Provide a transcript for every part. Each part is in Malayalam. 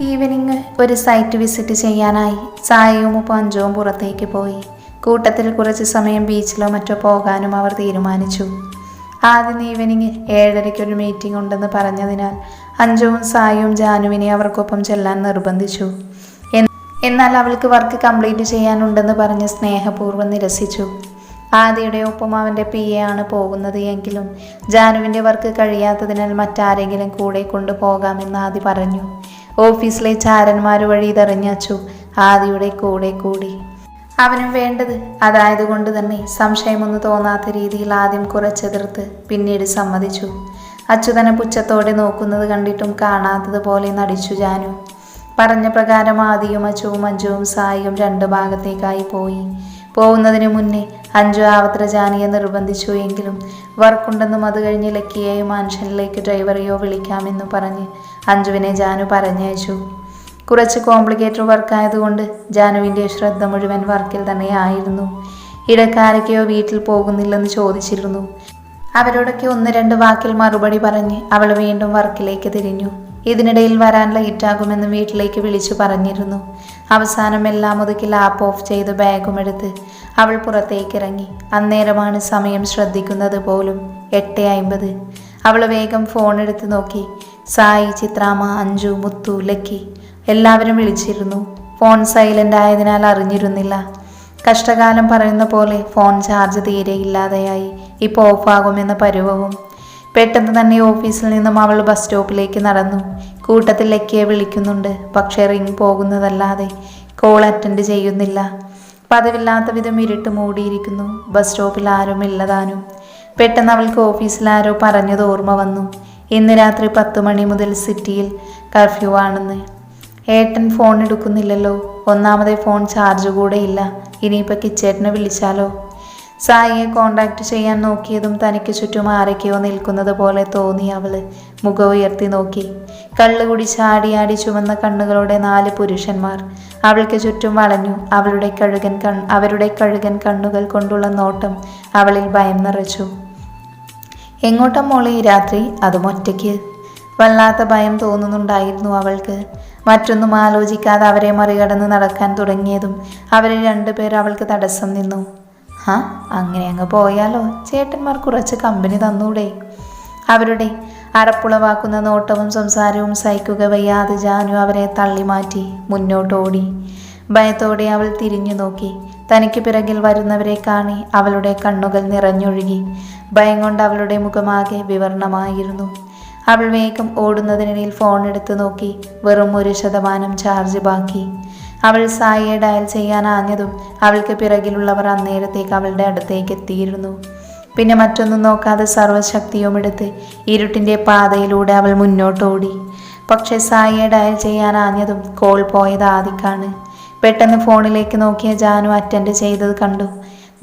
ഈവനിങ് ഒരു സൈറ്റ് വിസിറ്റ് ചെയ്യാനായി സായയും പഞ്ചവും പുറത്തേക്ക് പോയി. കൂട്ടത്തിൽ കുറച്ച് സമയം ബീച്ചിലോ മറ്റോ പോകാനും അവർ തീരുമാനിച്ചു. ആദ്യം ഈവനിങ് 7:30 മീറ്റിംഗ് ഉണ്ടെന്ന് പറഞ്ഞതിനാൽ അഞ്ജുവും സായും ജാനുവിനെ അവർക്കൊപ്പം ചെല്ലാൻ നിർബന്ധിച്ചു. എന്നാൽ അവൾക്ക് വർക്ക് കംപ്ലീറ്റ് ചെയ്യാനുണ്ടെന്ന് പറഞ്ഞ് സ്നേഹപൂർവ്വം നിരസിച്ചു. ആദിയുടെ ഒപ്പം അവൻ്റെ PA ആണ് പോകുന്നത് എങ്കിലും ജാനുവിൻ്റെ വർക്ക് കഴിയാത്തതിനാൽ മറ്റാരെങ്കിലും കൂടെ കൊണ്ടുപോകാമെന്ന് ആദി പറഞ്ഞു. ഓഫീസിലെ ചാരന്മാർ വഴി ഇതറിഞ്ഞു ആദിയുടെ കൂടെ കൂടി. അവനും വേണ്ടത് അതായതുകൊണ്ട് തന്നെ സംശയമൊന്നും തോന്നാത്ത രീതിയിൽ ആദ്യം കുറച്ചെതിർത്ത് പിന്നീട് സമ്മതിച്ചു. അച്യുതനെ പുച്ഛത്തോടെ നോക്കുന്നത് കണ്ടിട്ടും കാണാത്തതുപോലെ നടിച്ചു ജാനു. പറഞ്ഞ പ്രകാരം ആദിയും അഞ്ജുവും സായിയും 2 ഭാഗത്തേക്കായി പോയി. പോകുന്നതിന് മുന്നേ അഞ്ജു ആവത്ര ജാനിയെ നിർബന്ധിച്ചു എങ്കിലും വർക്കുണ്ടെന്നും അത് കഴിഞ്ഞ് ലക്കിയെയോ മാൻഷനിലേക്ക് ഡ്രൈവറെയോ വിളിക്കാമെന്നും പറഞ്ഞ് അഞ്ജുവിനെ ജാനു പറഞ്ഞയച്ചു. കുറച്ച് കോംപ്ലിക്കേറ്റഡ് വർക്കായതുകൊണ്ട് ജാനുവിൻ്റെ ശ്രദ്ധ മുഴുവൻ വർക്കിൽ തന്നെ ആയിരുന്നു. ഇടക്കാരൊക്കെയോ വീട്ടിൽ പോകുന്നില്ലെന്ന് ചോദിച്ചിരുന്നു. അവരോടൊക്കെ 1-2 വാക്കിൽ മറുപടി പറഞ്ഞ് അവൾ വീണ്ടും വർക്കിലേക്ക് തിരിഞ്ഞു. ഇതിനിടയിൽ വരാൻ ലേറ്റാകുമെന്ന് വീട്ടിലേക്ക് വിളിച്ചു പറഞ്ഞിരുന്നു. അവസാനം എല്ലാം ഒതുക്കി ലാപ്പ് ഓഫ് ചെയ്ത് ബാഗും എടുത്ത് അവൾ പുറത്തേക്കിറങ്ങി. അന്നേരമാണ് സമയം ശ്രദ്ധിക്കുന്നത് പോലും. 8:50. അവൾ വേഗം ഫോൺ എടുത്ത് നോക്കി. സായി, ചിത്രാമ്മ, അഞ്ജു, മുത്തു, ലക്കി എല്ലാവരും വിളിച്ചിരുന്നു. ഫോൺ സൈലൻ്റ് ആയതിനാൽ അറിഞ്ഞിരുന്നില്ല. കഷ്ടകാലം പറയുന്ന പോലെ ഫോൺ ചാർജ് തീരെ ഇല്ലാതെയായി. ഇപ്പോൾ ഓഫാകുമെന്ന പരുവവും. പെട്ടെന്ന് തന്നെ ഓഫീസിൽ നിന്നും അവൾ ബസ് സ്റ്റോപ്പിലേക്ക് നടന്നു. കൂട്ടത്തിൽ ലക്കിയെ വിളിക്കുന്നുണ്ട്. പക്ഷേ റിങ് പോകുന്നതല്ലാതെ കോൾ അറ്റൻഡ് ചെയ്യുന്നില്ല. പതിവില്ലാത്ത വിധം ഇരുട്ട് മൂടിയിരിക്കുന്നു. ബസ് സ്റ്റോപ്പിൽ ആരും ഇല്ലതാനും. പെട്ടെന്ന് അവൾക്ക് ഓഫീസിൽ ആരോ പറഞ്ഞത് ഓർമ്മ വന്നു. ഇന്ന് രാത്രി 10 മണി മുതൽ സിറ്റിയിൽ കർഫ്യൂ ആണെന്ന്. ഏട്ടൻ ഫോൺ എടുക്കുന്നില്ലല്ലോ. ഒന്നാമതേ ഫോൺ ചാർജ് കൂടെ ഇല്ല. ഇനിയിപ്പോൾ കിച്ചേട്ടനെ വിളിച്ചാലോ? സായിയെ കോണ്ടാക്ട് ചെയ്യാൻ നോക്കിയതും തനിക്ക് ചുറ്റും ആരൊക്കെയോ നിൽക്കുന്നത് പോലെ തോന്നി. അവള് മുഖം ഉയർത്തി നോക്കി. കള്ളുകുടി ചാടിയാടി ചുവന്ന കണ്ണുകളോടെ 4 പുരുഷന്മാർ അവൾക്ക് ചുറ്റും വളഞ്ഞു. അവരുടെ കഴുകൻ കണ്ണുകൾ കൊണ്ടുള്ള നോട്ടം അവളിൽ ഭയം നിറച്ചു. എങ്ങോട്ടാ മോളെ ഈ രാത്രി? അതും ഒറ്റയ്ക്ക്? വല്ലാത്ത ഭയം തോന്നുന്നുണ്ടായിരുന്നു അവൾക്ക്. മറ്റൊന്നും ആലോചിക്കാതെ അവരെ മറികടന്ന് നടക്കാൻ തുടങ്ങിയതും അവരിൽ 2 പേർ അവൾക്ക് തടസ്സം നിന്നു. അങ്ങനെ അങ്ങ് പോയാലോ? ചേട്ടന്മാർ കുറച്ച് കമ്പനി തന്നൂടെ? അവരുടെ അറപ്പുളവാക്കുന്ന നോട്ടവും സംസാരവും സഹിക്കുക വയ്യാതെ ജാനു അവരെ തള്ളി മാറ്റി മുന്നോട്ടോടി. ഭയത്തോടെ അവൾ തിരിഞ്ഞു നോക്കി. തനിക്ക് പിറകിൽ വരുന്നവരെ കാണി അവളുടെ കണ്ണുകൾ നിറഞ്ഞൊഴുകി. ഭയം കൊണ്ട് അവളുടെ മുഖമാകെ വിവർണമായിരുന്നു. അവൾ വേഗം ഓടുന്നതിനിടയിൽ ഫോൺ എടുത്ത് നോക്കി. വെറും 1% ചാർജ് ബാക്കി. അവൾ സായിയെ ഡയൽ ചെയ്യാൻ ആഞ്ഞതും അവൾക്ക് പിറകിലുള്ളവർ അന്നേരത്തേക്ക് അവളുടെ അടുത്തേക്ക് എത്തിയിരുന്നു. പിന്നെ മറ്റൊന്നും നോക്കാതെ സർവ്വശക്തിയും എടുത്ത് ഇരുട്ടിൻ്റെ പാതയിലൂടെ അവൾ മുന്നോട്ടോടി. പക്ഷേ സായിയെ ഡയൽ ചെയ്യാൻ ആഞ്ഞതും കോൾ പോയത് ആദിക്കാണ്. പെട്ടെന്ന് ഫോണിലേക്ക് നോക്കിയ ജാനു അറ്റൻഡ് ചെയ്തത് കണ്ടു.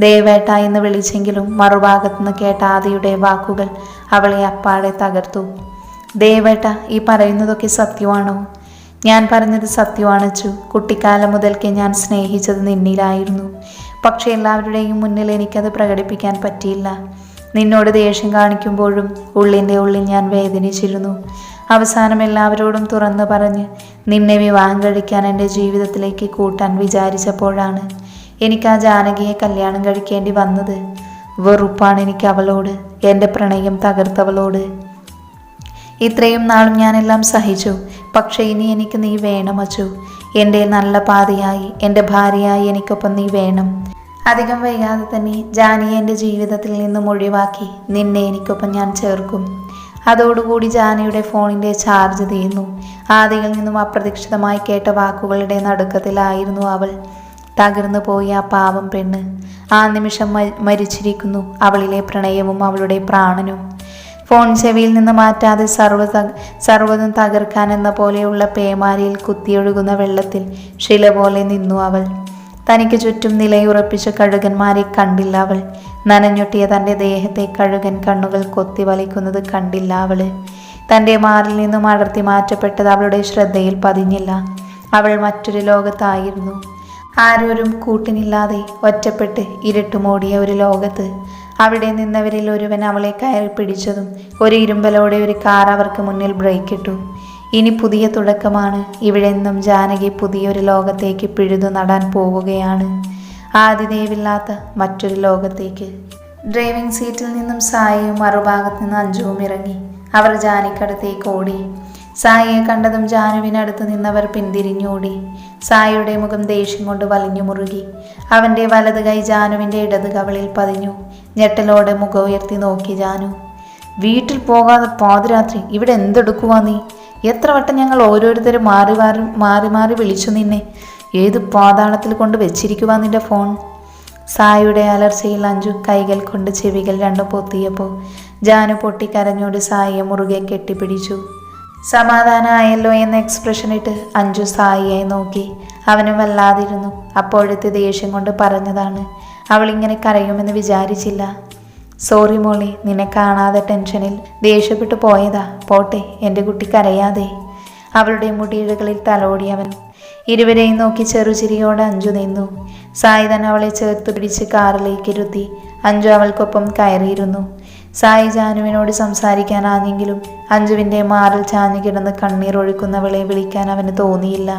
ദേവേട്ട എന്ന് വിളിച്ചെങ്കിലും മറുഭാഗത്തുനിന്ന് കേട്ട ആദിയുടെ വാക്കുകൾ അവളെ അപ്പാടെ തകർത്തു. ദേവേട്ട, ഈ പറയുന്നതൊക്കെ സത്യമാണോ? ഞാൻ പറഞ്ഞത് സത്യമാണ് അച്ചു. കുട്ടിക്കാലം മുതൽക്കേ ഞാൻ സ്നേഹിച്ചത് നിന്നിലായിരുന്നു. പക്ഷേ എല്ലാവരുടെയും മുന്നിൽ എനിക്കത് പ്രകടിപ്പിക്കാൻ പറ്റിയില്ല. നിന്നോട് ദേഷ്യം കാണിക്കുമ്പോഴും ഉള്ളിൻ്റെ ഉള്ളിൽ ഞാൻ വേദനിച്ചിരുന്നു. അവസാനം എല്ലാവരോടും തുറന്നു പറഞ്ഞ് നിന്നെ വിവാഹം കഴിക്കാൻ എൻ്റെ ജീവിതത്തിലേക്ക് കൂട്ടാൻ വിചാരിച്ചപ്പോഴാണ് എനിക്ക് ആ ജാനകിയെ കല്യാണം കഴിക്കേണ്ടി വന്നത്. വെറുപ്പാണ് എനിക്ക് അവളോട്, എൻ്റെ പ്രണയം തകർത്തവളോട്. ഇത്രയും നാളും ഞാനെല്ലാം സഹിച്ചു. പക്ഷേ ഇനി എനിക്ക് നീ വേണം അച്ചു. എൻ്റെ നല്ല പാതയായി, എൻ്റെ ഭാര്യയായി എനിക്കൊപ്പം നീ വേണം. അധികം വൈകാതെ തന്നെ ജാനിയെ എൻ്റെ ജീവിതത്തിൽ നിന്നും ഒഴിവാക്കി നിന്നെ എനിക്കൊപ്പം ഞാൻ ചേർക്കും. അതോടുകൂടി ജാനിയുടെ ഫോണിൻ്റെ ചാർജ് തീർന്നു. ആദിയിൽ നിന്നും അപ്രതീക്ഷിതമായി കേട്ട വാക്കുകളുടെ നടുക്കത്തിലായിരുന്നു അവൾ. തകർന്നു പോയി ആ പാവം പെണ്ണ്. ആ നിമിഷം മരിച്ചിരിക്കുന്നു അവളിലെ പ്രണയവും അവളുടെ പ്രാണനും. ഫോൺ ചെവിയിൽ നിന്ന് മാറ്റാതെ സർവ്വതും തകർക്കാൻ എന്ന പോലെയുള്ള പേമാരിയിൽ കുത്തിയൊഴുകുന്ന വെള്ളത്തിൽ ശില പോലെ നിന്നു അവൾ. തനിക്ക് ചുറ്റും നിലയുറപ്പിച്ച കഴുകന്മാരെ കണ്ടില്ല അവൾ. നനഞ്ഞൊട്ടിയ തൻ്റെ ദേഹത്തെ കഴുകൻ കണ്ണുകൾ കൊത്തി വലിക്കുന്നത് കണ്ടില്ല അവള്. തൻ്റെ മാറിൽ നിന്നും അടർത്തി മാറ്റപ്പെട്ടത് അവളുടെ ശ്രദ്ധയിൽ പതിഞ്ഞില്ല. അവൾ മറ്റൊരു ലോകത്തായിരുന്നു. ആരോരും കൂട്ടിനില്ലാതെ ഒറ്റപ്പെട്ട് ഇരുട്ടുമൂടിയ ഒരു ലോകത്ത്. അവിടെ നിന്നവരിൽ ഒരുവൻ അവളെ കയറി പിടിച്ചതും ഒരു ഇരുമ്പലോടെ ഒരു കാർ അവർക്ക് മുന്നിൽ ബ്രേക്ക് ഇട്ടു. ഇനി പുതിയ തുടക്കമാണ്. ഇവിടെ നിന്നും ജാനകി പുതിയൊരു ലോകത്തേക്ക് പിഴുതു നടാൻ പോവുകയാണ്. ആദിദേവില്ലാത്ത മറ്റൊരു ലോകത്തേക്ക്. ഡ്രൈവിംഗ് സീറ്റിൽ നിന്നും സായിയും മറുഭാഗത്ത് നിന്ന് അഞ്ജുവും ഇറങ്ങി. അവർ ജാനിക്കടുത്തേക്ക് ഓടി. സായിയെ കണ്ടതും ജാനുവിനടുത്ത് നിന്നവർ പിന്തിരിഞ്ഞോടി. സായിയുടെ മുഖം ദേഷ്യം കൊണ്ട് വലിഞ്ഞു മുറുകി. അവൻ്റെ വലത് കൈ ജാനുവിൻ്റെ ഇടത് കവളിൽ പതിഞ്ഞു. ഞെട്ടലോടെ മുഖം ഉയർത്തി നോക്കി ജാനു. വീട്ടിൽ പോകാതെ പാതിരാത്രി ഇവിടെ എന്തെടുക്കുവാ നീ? എത്ര വട്ടം ഞങ്ങൾ ഓരോരുത്തരും മാറി മാറി വിളിച്ചു നിന്നെ. ഏത് പാതാളത്തിൽ കൊണ്ട് വെച്ചിരിക്കുവാ നിന്റെ ഫോൺ? സായിയുടെ അലർച്ചയിൽ അഞ്ജു കൈകൾ കൊണ്ട് ചെവികൾ രണ്ടും പൊത്തിയപ്പോൾ ജാനു പൊട്ടിക്കരഞ്ഞോട് സായിയെ മുറുകെ കെട്ടിപ്പിടിച്ചു. സമാധാനമായല്ലോ എന്ന എക്സ്പ്രഷൻ ഇട്ട് അഞ്ജു സായിയെ നോക്കി. അവനും വല്ലാതിരുന്നു. അപ്പോഴത്തെ ദേഷ്യം കൊണ്ട് പറഞ്ഞതാണ്. അവളിങ്ങനെ കരയുമെന്ന് വിചാരിച്ചില്ല. സോറി മോളി, നിന്നെ കാണാതെ ടെൻഷനിൽ ദേഷ്യപ്പെട്ടു പോയതാ. പോട്ടെ, എൻ്റെ കുട്ടി കരയാതെ. അവളുടെ മുടിയിഴകളിൽ തലോടി അവൻ. ഇരുവരെയും നോക്കി ചെറുചിരിയോടെ അഞ്ജു നിന്നു. സായി തന്നെ അവളെ ചേർത്ത് പിടിച്ച് കാറിലേക്ക് ഇരുത്തി. അഞ്ജു അവൾക്കൊപ്പം കയറിയിരുന്നു. സായി ജാനുവിനോട് സംസാരിക്കാനാഞ്ഞെങ്കിലും അഞ്ജുവിൻ്റെ മാറിൽ ചാഞ്ഞു കിടന്ന് കണ്ണീർ ഒഴുക്കുന്നവളെ വിളിക്കാൻ അവന് തോന്നിയില്ല.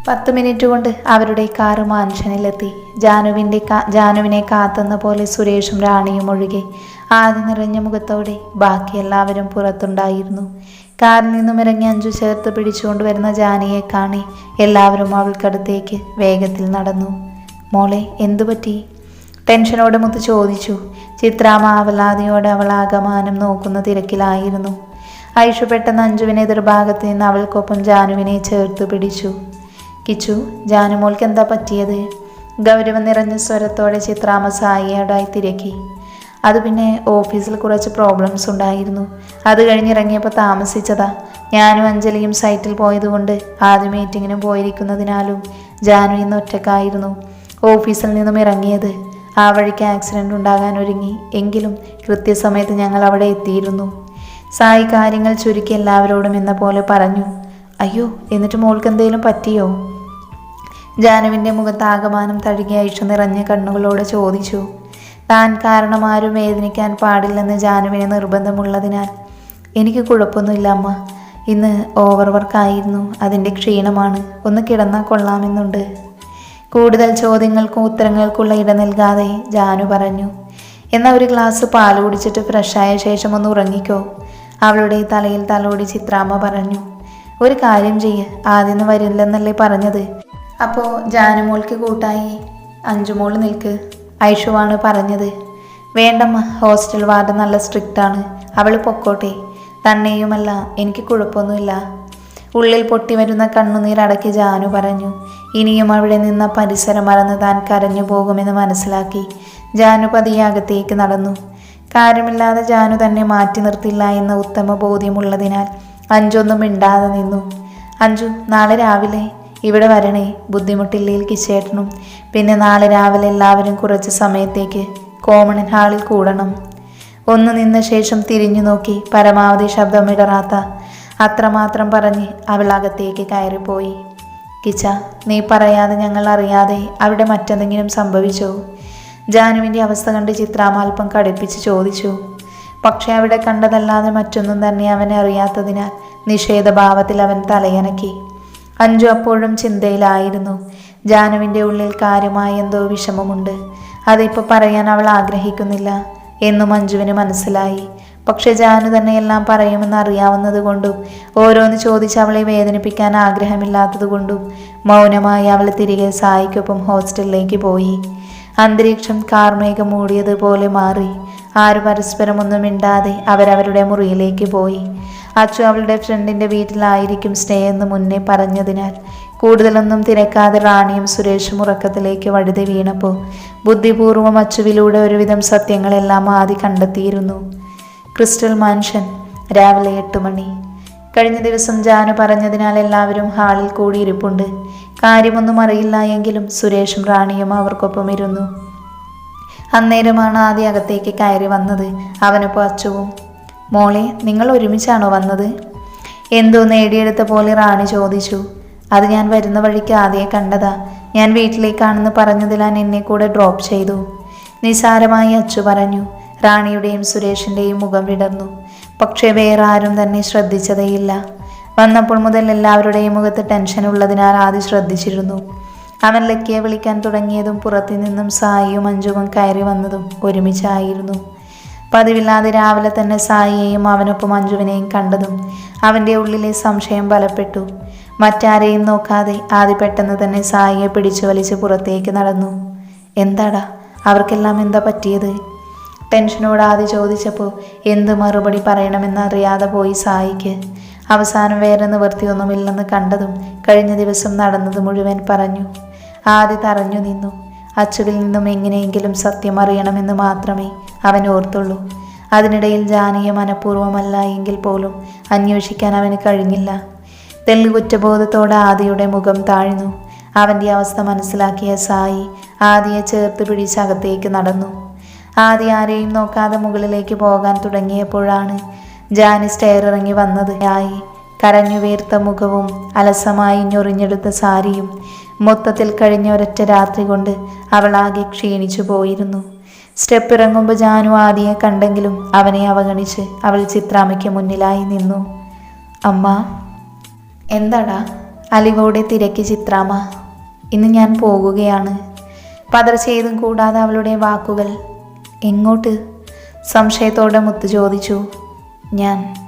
10 മിനിറ്റ് കൊണ്ട് അവരുടെ കാറ് മാൻഷനിലെത്തി. ജാനുവിനെ കാത്തുന്ന പോലെ സുരേഷും റാണിയും ഒഴികെ ആദ്യം നിറഞ്ഞ മുഖത്തോടെ ബാക്കി എല്ലാവരും പുറത്തുണ്ടായിരുന്നു. കാറിൽ നിന്നും ഇറങ്ങി അഞ്ജു ചേർത്ത് പിടിച്ചുകൊണ്ട് വരുന്ന ജാനിയെ കാണി എല്ലാവരും അവൾക്കടുത്തേക്ക് വേഗത്തിൽ നടന്നു. മോളെ, എന്തു പറ്റി? ടെൻഷനോടെ മുത്ത് ചോദിച്ചു. ചിത്രാമ്മ ആവലാതിയോടെ അവൾ ആകമാനം നോക്കുന്ന തിരക്കിലായിരുന്നു. ഐഷു പെട്ടെന്ന് അഞ്ജുവിനെ എതിർഭാഗത്ത് നിന്ന് അവൾക്കൊപ്പം ജാനുവിനെ ചേർത്ത് പിടിച്ചു. കിച്ചു, ജാനുമോൾക്ക് എന്താ പറ്റിയത്? ഗൗരവം നിറഞ്ഞ സ്വരത്തോടെ ചിത്രാമ്മ സായിയോടായി തിരക്കി. അത് പിന്നെ ഓഫീസിൽ കുറച്ച് പ്രോബ്ലംസ് ഉണ്ടായിരുന്നു. അത് കഴിഞ്ഞിറങ്ങിയപ്പോൾ താമസിച്ചതാ. ഞാനും അഞ്ജലിയും സൈറ്റിൽ പോയതുകൊണ്ട് ആദ്യ മീറ്റിങ്ങിനും പോയിരിക്കുന്നതിനാലും ജാനു ഇന്ന് ഒറ്റക്കായിരുന്നു ഓഫീസിൽ നിന്നും ഇറങ്ങിയത്. ആ വഴിക്ക് ആക്സിഡൻ്റ് ഉണ്ടാകാൻ ഒരുങ്ങി. എങ്കിലും കൃത്യസമയത്ത് ഞങ്ങൾ അവിടെ എത്തിയിരുന്നു. സായി കാര്യങ്ങൾ ചുരുക്കി എല്ലാവരോടും എന്ന പോലെ പറഞ്ഞു. അയ്യോ, എന്നിട്ട് മോൾക്ക് എന്തെങ്കിലും പറ്റിയോ? ജാനുവിൻ്റെ മുഖത്ത് ആകമാനം തഴുകി ഐഷു നിറഞ്ഞ കണ്ണുകളോടെ ചോദിച്ചു. താൻ കാരണം ആരും വേദനിക്കാൻ പാടില്ലെന്ന് ജാനുവിന് നിർബന്ധമുള്ളതിനാൽ എനിക്ക് കുഴപ്പമൊന്നുമില്ല അമ്മ. ഇന്ന് ഓവർ വർക്കായിരുന്നു, അതിൻ്റെ ക്ഷീണമാണ്. ഒന്ന് കിടന്നാൽ കൊള്ളാമെന്നുണ്ട്. കൂടുതൽ ചോദ്യങ്ങൾക്കും ഉത്തരങ്ങൾക്കുള്ള ഇട നൽകാതെ ജാനു പറഞ്ഞു. എന്നാൽ ഒരു ഗ്ലാസ് പാൽ കുടിച്ചിട്ട് ഫ്രഷായ ശേഷം ഒന്ന് ഉറങ്ങിക്കോ. അവളുടെ തലയിൽ തലോടി ചിത്രാമ്മ പറഞ്ഞു. ഒരു കാര്യം ചെയ്യ്, ആദ്യം വരില്ലെന്നല്ലേ പറഞ്ഞത്? അപ്പോൾ ജാനുമോൾക്ക് കൂട്ടായി അഞ്ജുമോൾ നിൽക്ക്, ഐഷുവാണ് പറഞ്ഞത്. വേണ്ടമ്മ, ഹോസ്റ്റൽ വാർഡ് നല്ല സ്ട്രിക്റ്റാണ്. അവൾ പൊക്കോട്ടെ. തന്നെയുമല്ല, എനിക്ക് കുഴപ്പമൊന്നുമില്ല. ഉള്ളിൽ പൊട്ടി വരുന്ന കണ്ണുനീരടക്കി ജാനു പറഞ്ഞു. ഇനിയും അവിടെ നിന്ന പരിസരം മറന്ന് താൻ കരഞ്ഞു പോകുമെന്ന് മനസ്സിലാക്കി ജാനു പതിയെ അകത്തേക്ക് നടന്നു. കാര്യമില്ലാതെ ജാനു തന്നെ മാറ്റി നിർത്തില്ല എന്ന ഉത്തമ ബോധ്യമുള്ളതിനാൽ അഞ്ജൊന്നും മിണ്ടാതെ നിന്നു. അഞ്ജു, നാളെ രാവിലെ ഇവിടെ വരണേ. ബുദ്ധിമുട്ടില്ലെങ്കിൽ കിച്ചേട്ടനും. പിന്നെ നാളെ രാവിലെ എല്ലാവരും കുറച്ച് സമയത്തേക്ക് കോമൺ ഹാളിൽ കൂടണം. ഒന്ന് നിന്ന ശേഷം തിരിഞ്ഞു നോക്കി പരമാവധി ശബ്ദമിടറാത്ത അത്രമാത്രം പറഞ്ഞ് അവൾ അകത്തേക്ക് കയറിപ്പോയി. കിച്ച, നീ പറയാതെ ഞങ്ങൾ അറിയാതെ അവിടെ മറ്റെന്തെങ്കിലും സംഭവിച്ചോ? ജാനുവിൻ്റെ അവസ്ഥ കണ്ട് ചിത്രാമ്മ അല്പം കടുപ്പിച്ച് ചോദിച്ചു. പക്ഷെ അവിടെ കണ്ടതല്ലാതെ മറ്റൊന്നും തന്നെ അവനെ അറിയാത്തതിനാൽ നിഷേധഭാവത്തിൽ അവൻ തലയനക്കി. അഞ്ജു അപ്പോഴും ചിന്തയിലായിരുന്നു. ജാനുവിൻ്റെ ഉള്ളിൽ കാര്യമായ എന്തോ വിഷമമുണ്ട്. അതിപ്പോൾ പറയാൻ അവൾ ആഗ്രഹിക്കുന്നില്ല എന്നും അഞ്ജുവിന് മനസ്സിലായി. പക്ഷെ ജാനു തന്നെ എല്ലാം പറയുമെന്ന് അറിയാവുന്നത് കൊണ്ടും ഓരോന്ന് ചോദിച്ച് അവളെ വേദനിപ്പിക്കാൻ ആഗ്രഹമില്ലാത്തത് കൊണ്ടും മൗനമായി അവൾ തിരികെ സായിക്കൊപ്പം ഹോസ്റ്റലിലേക്ക് പോയി. അന്തരീക്ഷം കാർമേഘം മൂടിയതുപോലെ മാറി. ആരും പരസ്പരം ഒന്നും മിണ്ടാതെ അവരവരുടെ മുറിയിലേക്ക് പോയി. അച്ചു അവളുടെ ഫ്രണ്ടിൻ്റെ വീട്ടിലായിരിക്കും സ്റ്റേ എന്ന് മുന്നേ പറഞ്ഞതിനാൽ കൂടുതലൊന്നും തിരക്കാതെ റാണിയും സുരേഷും ഉറക്കത്തിലേക്ക് വഴുതി വീണപ്പോൾ ബുദ്ധിപൂർവ്വം അച്ചുവിലൂടെ ഒരുവിധം സത്യങ്ങളെല്ലാം ആദ്യം കണ്ടെത്തിയിരുന്നു. ക്രിസ്റ്റൽ മാൻഷൻ, രാവിലെ 8 മണി. കഴിഞ്ഞ ദിവസം ജാനു പറഞ്ഞതിനാൽ എല്ലാവരും ഹാളിൽ കൂടിയിരിപ്പുണ്ട്. കാര്യമൊന്നും അറിയില്ല എങ്കിലും സുരേഷും റാണിയും അവർക്കൊപ്പം ഇരുന്നു. അന്നേരമാണ് ആദ്യം അകത്തേക്ക് കയറി വന്നത്. അവനൊപ്പം അച്ചുവും. മോളെ, നിങ്ങൾ ഒരുമിച്ചാണോ വന്നത്? എന്തോ നേടിയെടുത്ത പോലെ റാണി ചോദിച്ചു. അത് ഞാൻ വരുന്ന വഴിക്ക് ആദ്യം കണ്ടതാ. ഞാൻ വീട്ടിലേക്കാണെന്ന് പറഞ്ഞതിനാൽ എന്നെ കൂടെ ഡ്രോപ്പ് ചെയ്തു. നിസാരമായി അച്ചു പറഞ്ഞു. റാണിയുടെയും സുരേഷിൻ്റെയും മുഖം വിടർന്നു. പക്ഷേ വേറെ ആരും തന്നെ ശ്രദ്ധിച്ചതേയില്ല. വന്നപ്പോൾ മുതൽ എല്ലാവരുടെയും മുഖത്ത് ടെൻഷൻ ഉള്ളതിനാൽ ആദ്യം ശ്രദ്ധിച്ചിരുന്നു. അവൻ ലക്കിയെ വിളിക്കാൻ തുടങ്ങിയതും പുറത്തു നിന്നും സായിയും മഞ്ജുവും കയറി വന്നതും ഒരുമിച്ചായിരുന്നു. പതിവില്ലാതെ രാവിലെ തന്നെ സായിയെയും അവനൊപ്പം മഞ്ജുവിനെയും കണ്ടതും അവൻ്റെ ഉള്ളിലെ സംശയം ബലപ്പെട്ടു. മറ്റാരെയും നോക്കാതെ ആദ്യ പെട്ടെന്ന് തന്നെ സായിയെ പിടിച്ചു വലിച്ച് പുറത്തേക്ക് നടന്നു. എന്താടാ, അവർക്കെല്ലാം എന്താ പറ്റിയത്? ടെൻഷനോട് ആദ്യ ചോദിച്ചപ്പോൾ എന്ത് മറുപടി പറയണമെന്നറിയാതെ പോയി സായിക്ക്. അവസാനം വേറെ നിവൃത്തിയൊന്നുമില്ലെന്ന് കണ്ടതും കഴിഞ്ഞ ദിവസം നടന്നത് മുഴുവൻ പറഞ്ഞു. ആദ്യ തറഞ്ഞു നിന്നു. അച്ചുവിൽ നിന്നും എങ്ങനെയെങ്കിലും സത്യം അറിയണമെന്ന് മാത്രമേ അവൻ ഓർത്തുള്ളൂ. അതിനിടയിൽ ജാനിയെ മനഃപൂർവ്വമല്ല എങ്കിൽ പോലും അന്വേഷിക്കാൻ അവന് കഴിഞ്ഞില്ല. തെല്ലു കുറ്റബോധത്തോടെ ആദിയുടെ മുഖം താഴ്ന്നു. അവൻ്റെ അവസ്ഥ മനസ്സിലാക്കിയ സായി ആദിയെ ചേർത്ത് പിടിച്ച് അകത്തേക്ക് നടന്നു. ആദി ആരെയും നോക്കാതെ മുകളിലേക്ക് പോകാൻ തുടങ്ങിയപ്പോഴാണ് ജാനി സ്റ്റെയർ ഇറങ്ങി വന്നത്. ആയി കരഞ്ഞു വീർത്ത മുഖവും അലസമായി ഞൊറിഞ്ഞെടുത്ത സാരിയും മൊത്തത്തിൽ കഴിഞ്ഞ ഒരൊറ്റ രാത്രി കൊണ്ട് അവളാകെ ക്ഷീണിച്ചു പോയിരുന്നു. സ്റ്റെപ്പ് ഇറങ്ങുമ്പോൾ ജാനു ആദിയെ കണ്ടെങ്കിലും അവനെ അവഗണിച്ച് അവൾ ചിത്രാമ്മയ്ക്ക് മുന്നിലായി നിന്നു. അമ്മ. എന്താടാ? അലിവോടെ തിരക്കി ചിത്രാമ്മ. ഇന്ന് ഞാൻ പോകുകയാണ്. പതർച്ചേതും കൂടാതെ അവളുടെ വാക്കുകൾ. എങ്ങോട്ട്? സംശയത്തോടെ മുത്തു ചോദിച്ചു.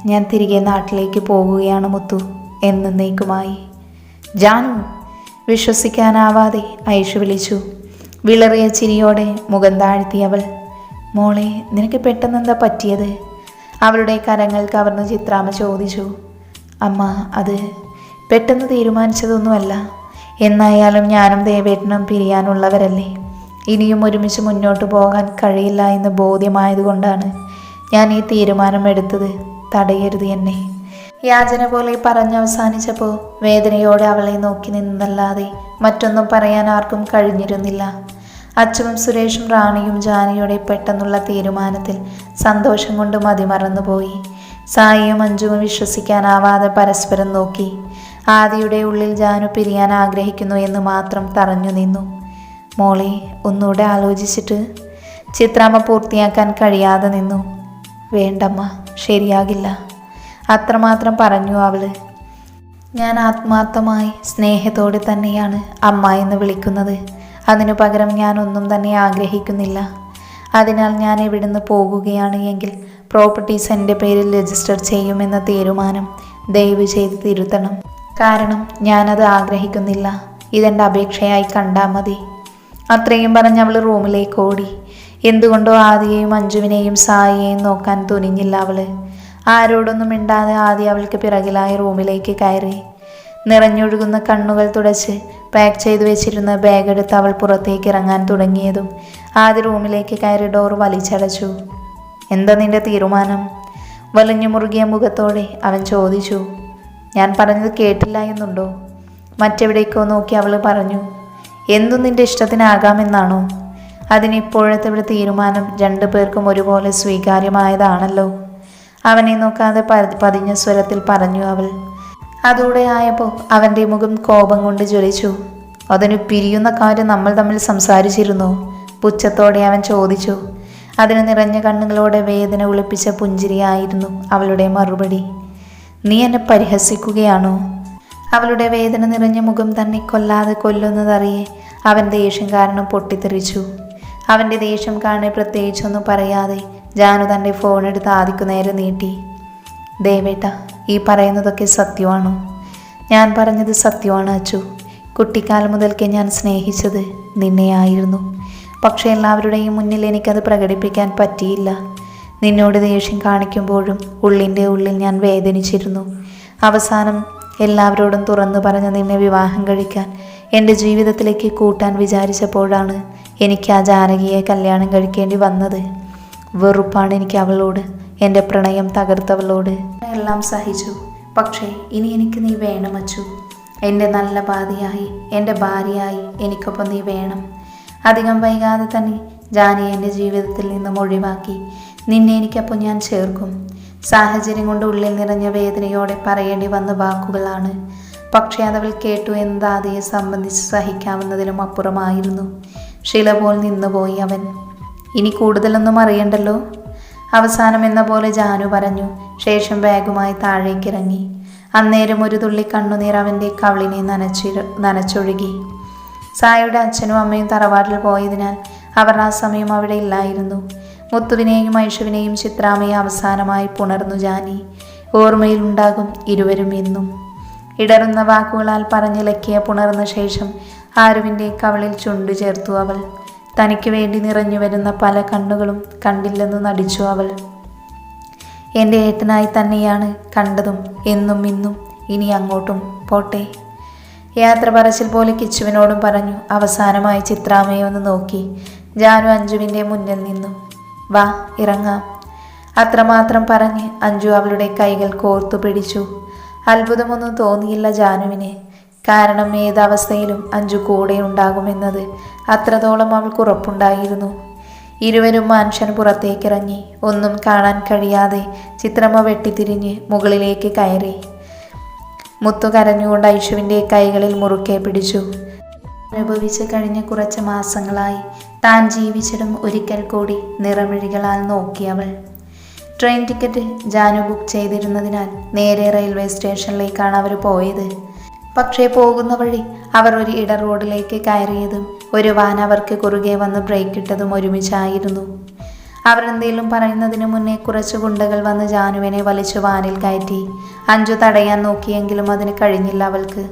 ഞാൻ തിരികെ നാട്ടിലേക്ക് പോകുകയാണ് മുത്തു, എന്നേക്കുമായി. ജാനു. വിശ്വസിക്കാനാവാതെ ഐഷു വിളിച്ചു. വിളറിയ ചിരിയോടെ മുഖം താഴ്ത്തി അവൾ. മോളെ, നിനക്ക് പെട്ടെന്നെന്താ പറ്റിയത്? അവളുടെ കരങ്ങൾ കവർന്ന് ചിത്രാമ്മ ചോദിച്ചു. അമ്മ, അത് പെട്ടെന്ന് തീരുമാനിച്ചതൊന്നുമല്ല. എന്നായാലും ഞാനും ദേവേട്ടനും പിരിയാനുള്ളവരല്ലേ. ഇനിയും ഒരുമിച്ച് മുന്നോട്ട് പോകാൻ കഴിയില്ല എന്ന് ബോധ്യമായതുകൊണ്ടാണ് ഞാൻ ഈ തീരുമാനം എടുത്തത്. തടയരുത് എന്നെ. യാചന പോലെ പറഞ്ഞവസാനിച്ചപ്പോൾ വേദനയോടെ അവളെ നോക്കി നിന്നല്ലാതെ മറ്റൊന്നും പറയാൻ ആർക്കും കഴിഞ്ഞിരുന്നില്ല. അച്ചുവും സുരേഷും റാണിയും ജാനിയുടെ പെട്ടെന്നുള്ള തീരുമാനത്തിൽ സന്തോഷം കൊണ്ട് മതിമറന്നുപോയി. സായിയും മഞ്ജുവും വിശ്വസിക്കാനാവാതെ പരസ്പരം നോക്കി. ആദിയുടെ ഉള്ളിൽ ജാനു പിരിയാൻ ആഗ്രഹിക്കുന്നു എന്ന് മാത്രം തറഞ്ഞു നിന്നു. മോളെ, ഒന്നുകൂടെ ആലോചിച്ചിട്ട്. ചിത്രാമ്മ പൂർത്തിയാക്കാൻ കഴിയാതെ നിന്നു. വേണ്ടമ്മ, ശരിയാകില്ല. അത്രമാത്രം പറഞ്ഞു അവള്. ഞാൻ ആത്മാർത്ഥമായി സ്നേഹത്തോടെ തന്നെയാണ് അമ്മ എന്ന് വിളിക്കുന്നത്. അതിനു പകരം ഞാൻ ഒന്നും തന്നെ ആഗ്രഹിക്കുന്നില്ല. അതിനാൽ ഞാൻ ഇവിടുന്ന് പോകുകയാണ് എങ്കിൽ പ്രോപ്പർട്ടീസ് എൻ്റെ പേരിൽ രജിസ്റ്റർ ചെയ്യുമെന്ന തീരുമാനം ദയവ് ചെയ്ത് തിരുത്തണം. കാരണം ഞാനത് ആഗ്രഹിക്കുന്നില്ല. ഇതെൻ്റെ അപേക്ഷയായി കണ്ടാൽ മതി. അത്രയും പറഞ്ഞ് അവൾ റൂമിലേക്ക് ഓടി. എന്തുകൊണ്ടോ ആദിയെയും മഞ്ജുവിനെയും സായിയെയും നോക്കാൻ തുനിഞ്ഞില്ല അവള്. ആരോടൊന്നും മിണ്ടാതെ ആദ്യം അവൾക്ക് പിറകിലായി റൂമിലേക്ക് കയറി. നിറഞ്ഞൊഴുകുന്ന കണ്ണുകൾ തുടച്ച് പാക്ക് ചെയ്തു വെച്ചിരുന്ന ബാഗ് എടുത്ത് അവൾ പുറത്തേക്ക് ഇറങ്ങാൻ തുടങ്ങിയതും ആദ്യ റൂമിലേക്ക് കയറി ഡോർ വലിച്ചടച്ചു. എന്താ നിന്റെ തീരുമാനം? വലിഞ്ഞു മുറുകിയ മുഖത്തോടെ അവൻ ചോദിച്ചു. ഞാൻ പറഞ്ഞത് കേട്ടില്ല എന്നുണ്ടോ? മറ്റെവിടേക്കോ നോക്കി അവൾ പറഞ്ഞു. എന്തും നിന്റെ ഇഷ്ടത്തിനാകാമെന്നാണോ? അതിനിപ്പോഴത്തെ ഇവിടെ തീരുമാനം രണ്ടു പേർക്കും ഒരുപോലെ സ്വീകാര്യമായതാണല്ലോ. അവനെ നോക്കാതെ പതിഞ്ഞ സ്വരത്തിൽ പറഞ്ഞു അവൾ. അതോടെ ആയപ്പോൾ അവൻ്റെ മുഖം കോപം കൊണ്ട് ജ്വലിച്ചു. അതിന് പിരിയുന്ന കാര്യം നമ്മൾ തമ്മിൽ സംസാരിച്ചിരുന്നോ? പുച്ഛത്തോടെ അവൻ ചോദിച്ചു. അതിന് നിറഞ്ഞ കണ്ണുകളോടെ വേദന ഒളിപ്പിച്ച പുഞ്ചിരിയായിരുന്നു അവളുടെ മറുപടി. നീ എന്നെ പരിഹസിക്കുകയാണോ? അവളുടെ വേദന നിറഞ്ഞ മുഖം തന്നെ കൊല്ലാതെ കൊല്ലുന്നതറിയെ അവൻ ദേഷ്യം കാരണം പൊട്ടിത്തെറിച്ചു. അവൻ്റെ ദേഷ്യം കാണെ പ്രത്യേകിച്ചൊന്നും പറയാതെ ജാനു തൻ്റെ ഫോൺ എടുത്ത് ആദിക്കു നേരെ നീട്ടി. ദേവേട്ട, ഈ പറയുന്നതൊക്കെ സത്യമാണോ? ഞാൻ പറഞ്ഞത് സത്യമാണ് അച്ചു. കുട്ടിക്കാലം മുതൽക്കേ ഞാൻ സ്നേഹിച്ചത് നിന്നെയായിരുന്നു. പക്ഷേ എല്ലാവരുടെയും മുന്നിൽ എനിക്കത് പ്രകടിപ്പിക്കാൻ പറ്റിയില്ല. നിന്നോട് ദേഷ്യം കാണിക്കുമ്പോഴും ഉള്ളിൻ്റെ ഉള്ളിൽ ഞാൻ വേദനിച്ചിരുന്നു. അവസാനം എല്ലാവരോടും തുറന്നു പറഞ്ഞ് നിന്നെ വിവാഹം കഴിക്കാൻ എൻ്റെ ജീവിതത്തിലേക്ക് കൂട്ടാൻ വിചാരിച്ചപ്പോഴാണ് എനിക്ക് ആ ജാനകിയെ കല്യാണം കഴിക്കേണ്ടി വന്നത്. വെറുപ്പാണ് എനിക്ക് അവളോട്, എൻ്റെ പ്രണയം തകർത്തവളോട്. എല്ലാം സഹിച്ചു. പക്ഷേ ഇനി എനിക്ക് നീ വേണം അച്ചു. എൻ്റെ നല്ല ഭാര്യയായി, എൻ്റെ ഭാര്യയായി എനിക്കൊപ്പം നീ വേണം. അധികം വൈകാതെ തന്നെ ജാനി എൻ്റെ ജീവിതത്തിൽ നിന്നും ഒഴിവാക്കി നിന്നെ എനിക്കപ്പോൾ ഞാൻ ചേർക്കും. സാഹചര്യം കൊണ്ട് ഉള്ളിൽ നിറഞ്ഞ വേദനയോടെ പറയേണ്ടി വന്ന വാക്കുകളാണ്. പക്ഷേ അതവൾ കേട്ടു എന്നത് ആദിയെ സംബന്ധിച്ച് സഹിക്കാവുന്നതിലും അപ്പുറമായിരുന്നു. ശില പോൽ നിന്നുപോയി അവൻ. ഇനി കൂടുതലൊന്നും അറിയണ്ടല്ലോ. അവസാനം എന്ന പോലെ ജാനു പറഞ്ഞു. ശേഷം ബാഗുമായി താഴേക്കിറങ്ങി. അന്നേരം ഒരു തുള്ളി കണ്ണുനീർ അവൻ്റെ കവിളിനെ നനച്ചൊഴുകി. സായയുടെ അച്ഛനും അമ്മയും തറവാട്ടിൽ പോയതിനാൽ അവർ ആ സമയം അവിടെ ഇല്ലായിരുന്നു. മുത്തുവിനെയും ഐഷുവിനെയും ചിത്രാമ്മയെ അവസാനമായി പുണർന്നു ജാനി. ഓർമ്മയിലുണ്ടാകും ഇരുവരും എന്നും. ഇടറുന്ന വാക്കുകളാൽ പറഞ്ഞിളക്കിയ പുണർന്ന ശേഷം ആരുവിൻ്റെ കവളിൽ ചുണ്ടു ചേർത്തു അവൾ. തനിക്ക് വേണ്ടി നിറഞ്ഞു വരുന്ന പല കണ്ണുകളും കണ്ടില്ലെന്ന് നടിച്ചു അവൾ. എൻ്റെ ഏട്ടനായി തന്നെയാണ് കണ്ടതും എന്നും ഇന്നും, ഇനി അങ്ങോട്ടും പോട്ടെ. യാത്ര പറച്ചിൽ പോലെ കിച്ചുവിനോടും പറഞ്ഞു. അവസാനമായി ചിത്രാമ്മയെ ഒന്ന് നോക്കി ജാനു അഞ്ജുവിൻ്റെ മുന്നിൽ നിന്നു. വാ ഇറങ്ങാം. അത്രമാത്രം പറഞ്ഞ് അഞ്ജു അവളുടെ കൈകൾ കോർത്തു പിടിച്ചു. അത്ഭുതമൊന്നും തോന്നിയില്ല ജാനുവിന്. കാരണം ഏതവസ്ഥയിലും അഞ്ജു കൂടെ ഉണ്ടാകുമെന്നത് അത്രത്തോളം അവൾക്ക് ഉറപ്പുണ്ടായിരുന്നു. ഇരുവരും മനുഷ്യൻ പുറത്തേക്കിറങ്ങി. ഒന്നും കാണാൻ കഴിയാതെ ചിത്രമ്മ വെട്ടിത്തിരിഞ്ഞ് മുകളിലേക്ക് കയറി. മുത്തു കരഞ്ഞുകൊണ്ട് ഐഷുവിൻ്റെ കൈകളിൽ മുറുക്കെ പിടിച്ചു. അനുഭവിച്ച് കഴിഞ്ഞ കുറച്ച് മാസങ്ങളായി താൻ ജീവിച്ചിടും ഒരിക്കൽ കൂടി നിറമിഴികളാൽ നോക്കിയവൾ. ട്രെയിൻ ടിക്കറ്റ് ജാനു ബുക്ക് ചെയ്തിരുന്നതിനാൽ നേരെ റെയിൽവേ സ്റ്റേഷനിലേക്കാണ് അവർ പോയത്. പക്ഷേ പോകുന്ന വഴി അവർ ഒരു ഇട റോഡിലേക്ക് കയറിയതും ഒരു വാൻ അവർക്ക് കുറുകെ വന്ന് ബ്രേക്ക് ഇട്ടതും ഒരുമിച്ചായിരുന്നു. അവർ എന്തെങ്കിലും പറയുന്നതിന് മുന്നേ കുറച്ച് ഗുണ്ടകൾ വന്ന് ജാനുവിനെ വലിച്ചു വാനിൽ കയറ്റി. അഞ്ജു തടയാൻ നോക്കിയെങ്കിലും അതിന് കഴിഞ്ഞില്ല അവൾക്ക്.